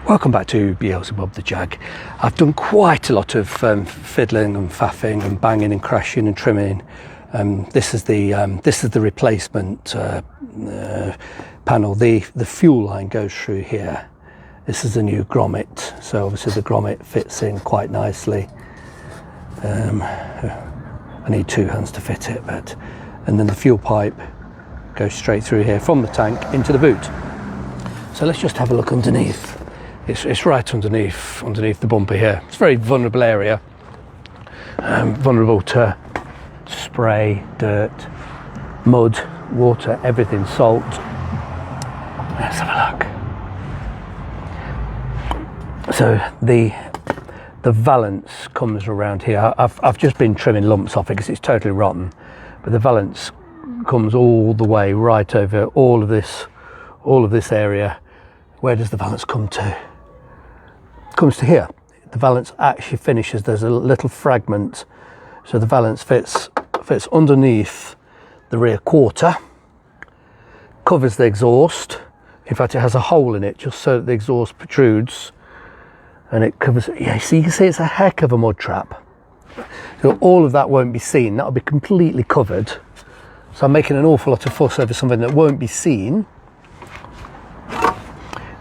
Welcome back to Beelzebub the Jag. I've done quite a lot of fiddling and faffing and banging and crashing and trimming. This is the replacement panel. The fuel line goes through here. This is a new grommet, so obviously the grommet fits in quite nicely. I need two hands to fit it, and then the fuel pipe goes straight through here from the tank into the boot. So let's just have a look underneath. It's right underneath the bumper here. It's a very vulnerable area, vulnerable to spray, dirt, mud, water, everything, salt. Let's have a look. So the valance comes around here. I've just been trimming lumps off it because it's totally rotten, but the valance comes all the way right over all of this area. Where does the valance come to? Comes to here. The valance actually finishes. There's a little fragment, so the valance fits underneath the rear quarter, covers the exhaust. In fact, it has a hole in it just so that the exhaust protrudes, and it covers. Yeah, so you can see it's a heck of a mud trap. So all of that won't be seen. That'll be completely covered. So I'm making an awful lot of fuss over something that won't be seen.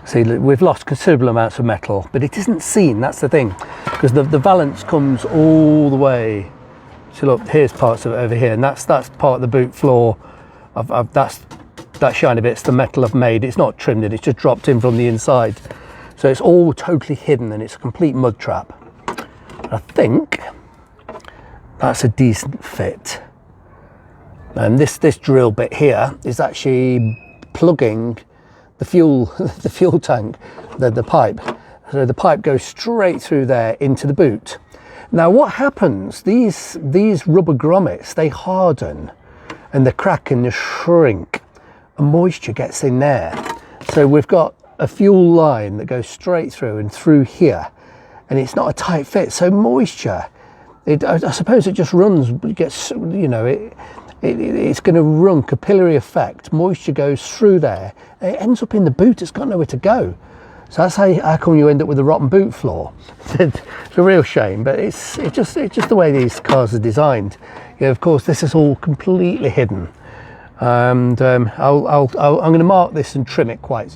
See, we've lost considerable amounts of metal, but it isn't seen. That's the thing, because the valance comes all the way. So look, here's parts of it over here, and that's part of the boot floor. That shiny bit's the metal I've made. It's not trimmed in, it's just dropped in from the inside. So it's all totally hidden, and it's a complete mud trap. I think that's a decent fit. And this drill bit here is actually plugging the fuel tank, the pipe. So the pipe goes straight through there into the boot. Now what happens, these rubber grommets, they harden and they crack and they shrink, and moisture gets in there. So we've got a fuel line that goes straight through and through here, and it's not a tight fit, so moisture, I suppose it just runs, gets, you know, it's going to run capillary effect. Moisture goes through there, it ends up in the boot. It's got nowhere to go. So that's how come you end up with a rotten boot floor. It's a real shame, but it's just the way these cars are designed. Yeah, of course, this is all completely hidden, and I'm going to mark this and trim it quite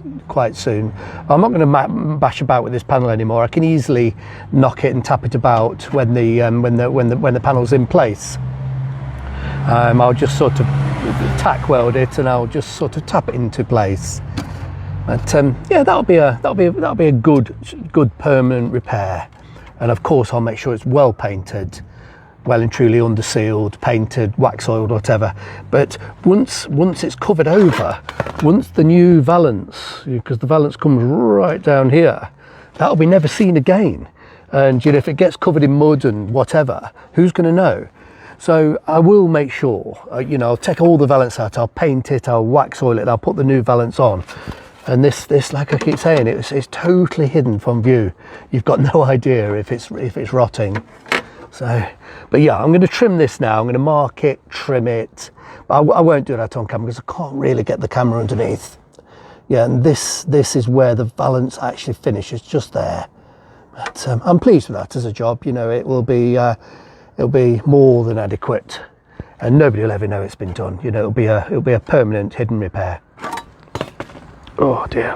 soon. I'm not going to bash about with this panel anymore. I can easily knock it and tap it about when the panel's in place. I'll just sort of tack weld it, and I'll just sort of tap it into place. But yeah, that'll be a good permanent repair. And of course, I'll make sure it's well painted, well and truly under sealed, painted, wax oiled, whatever. But once it's covered over, once the new valance, because the valance comes right down here, that'll be never seen again. And you know, if it gets covered in mud and whatever, who's going to know? So I will make sure, you know, I'll take all the valance out, I'll paint it, I'll wax oil it, I'll put the new valance on. And this, like I keep saying, it's totally hidden from view. You've got no idea if it's rotting. So, but yeah, I'm going to trim this now. I'm going to mark it, trim it. But I won't do that on camera because I can't really get the camera underneath. Yeah, and this is where the valance actually finishes, just there. But I'm pleased with that as a job. You know, it'll be more than adequate, and nobody will ever know it's been done. You know, it'll be a permanent hidden repair. Oh dear.